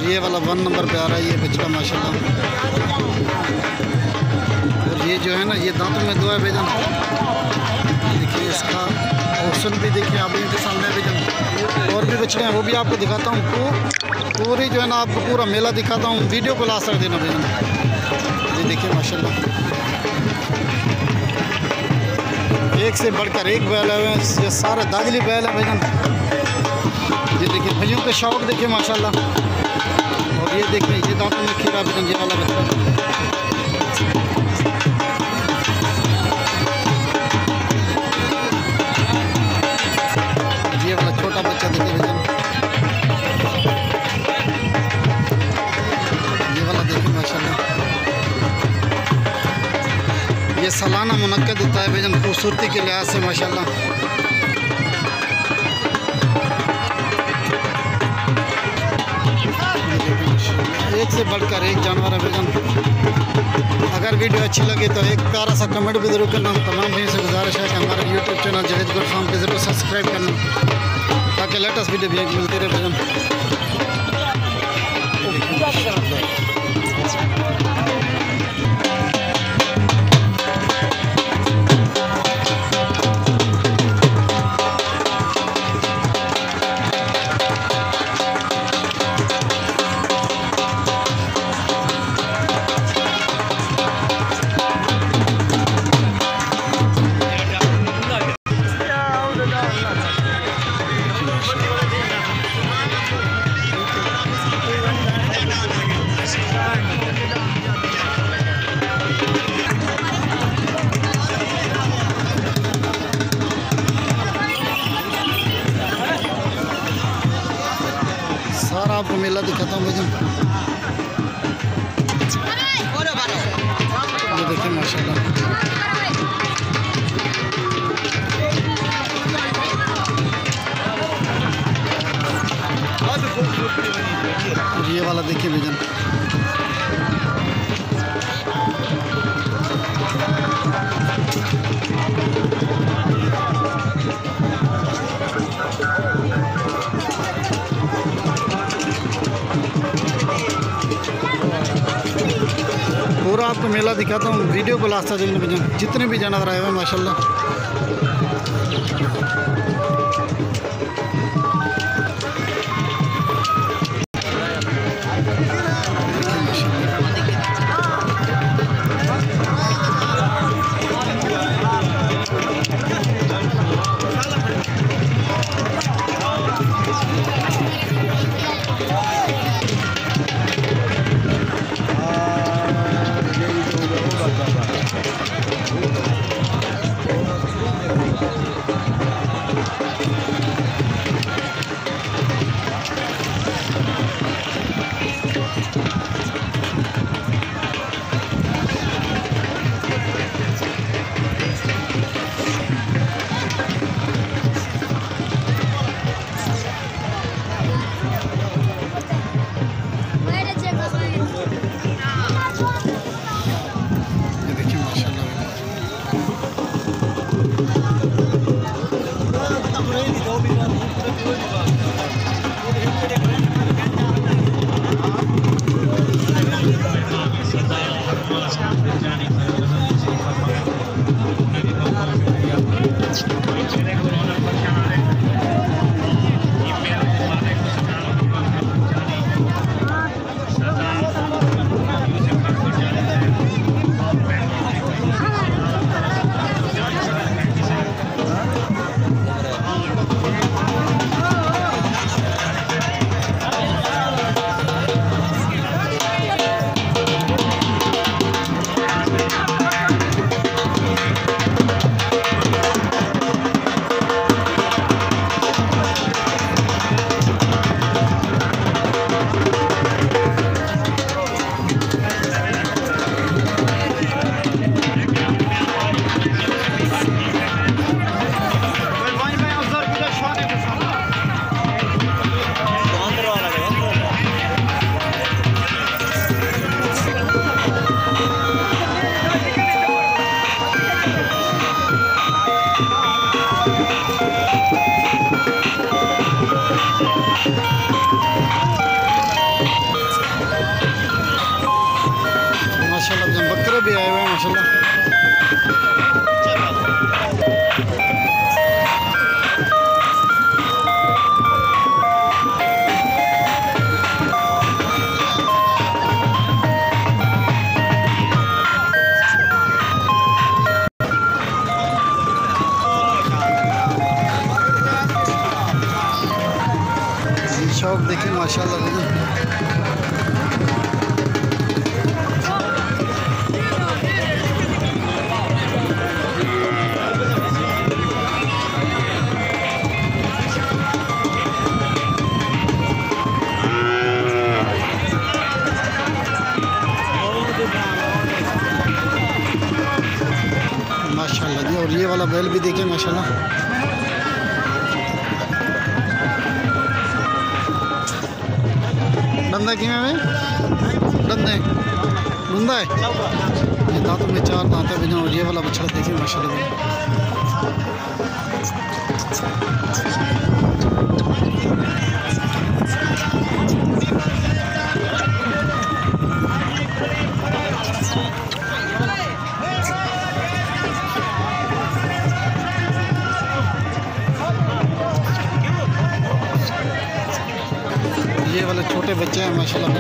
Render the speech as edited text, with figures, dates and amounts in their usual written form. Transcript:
ये वाला 1 नंबर पे आ रहा है ये बछड़ा माशाल्लाह। और ये जो है ना ये दांतों में दो है भाईजान। देखिए इसका ऑप्शन भी देखिए आप इनके सामने भाईजान। और भी बछड़े हैं वो भी आपको दिखाता हूँ। पूरी जो है ना आपको पूरा मेला दिखाता हूँ। वीडियो को लास्ट तक देना भाईजान। ये देखिए माशाल्लाह एक से बढ़कर एक बैल है। ये सारे दादली बैल है भाईजान। ये देखिए भैयों के शौक देखिए माशाल्लाह। और ये देखिए ये दांतों में खीरा भाईजान ये वाला बच्चा। ये वाला छोटा बच्चा देखिए भाईजान। ये वाला देखिए माशाल्लाह। ये सालाना मुनक्कद होता है भाईजान खूबसूरती के लिहाज से माशाल्लाह। एक से बढ़कर एक जानवर है भाईजान। अगर वीडियो अच्छी लगे तो एक प्यारा सा कमेंट भी जरूर करना। तमाम भाइयों से गुजारिश है कि हमारे यूट्यूब चैनल जहेज गोट फार्म पे ज़रूर सब्सक्राइब करना ताकि लेटेस्ट वीडियो भी मिलती रहे भाईजान। सारा आपको मेला दिखाता हूँ भाईजान। ये देखिए माशाल्लाह। और ये वाला देखिए भाईजान। पूरा आपको मेला दिखाता हूँ। वीडियो को लास्ट तक देखना भाईजान। जितने भी जानवर आए हुए हैं माशाल्लाह। माशाल्लाह जी। और ये वाला बैल भी देखिए माशाल्लाह। डंदा कि में डंदे डूंदा है ये दांतों में 4 दांत है। और ये वाला बछड़ा देखिए माशाल्लाह। ये वाले छोटे बच्चे हैं माशाल्लाह।